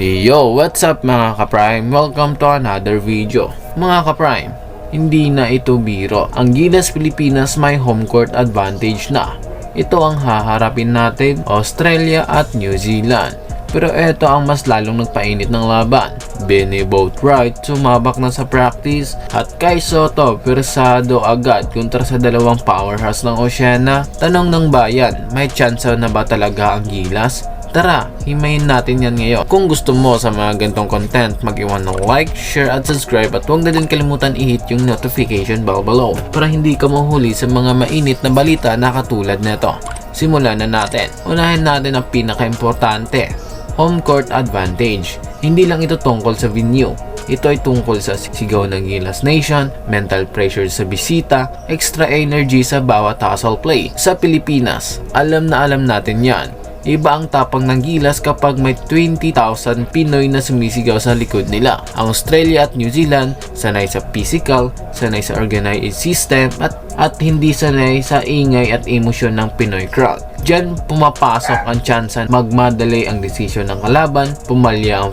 Yo, what's up mga ka-Prime? Welcome to another video. Mga ka-Prime, hindi na ito biro. Ang Gilas Pilipinas may home court advantage na. Ito ang haharapin natin, Australia at New Zealand. Pero ito ang mas lalong nagpainit ng laban. Benny Boatwright sumabak na sa practice at Kai Sotto persado agad kontra sa dalawang powerhouse ng Oceania. Tanong ng bayan, may chance na ba talaga ang Gilas? Tara, himayin natin yan ngayon. Kung gusto mo sa mga gantong content, mag-iwan ng like, share at subscribe at huwag na din kalimutan i-hit yung notification bell below para hindi ka mahuli sa mga mainit na balita na katulad nito. Simulan na natin. Unahin natin ang pinaka-importante, home court advantage. Hindi lang ito tungkol sa venue. Ito ay tungkol sa sigaw ng Gilas Nation, mental pressure sa bisita, extra energy sa bawat hustle play. Sa Pilipinas, alam na alam natin yan. Iba ang tapang ng Gilas kapag may 20,000 Pinoy na sumisigaw sa likod nila. Ang Australia at New Zealand, sanay sa physical, sanay sa organized system, at hindi sanay sa ingay at emosyon ng Pinoy crowd. Diyan pumapasok ang tsansa magmadali ang desisyon ng kalaban, pumalya ang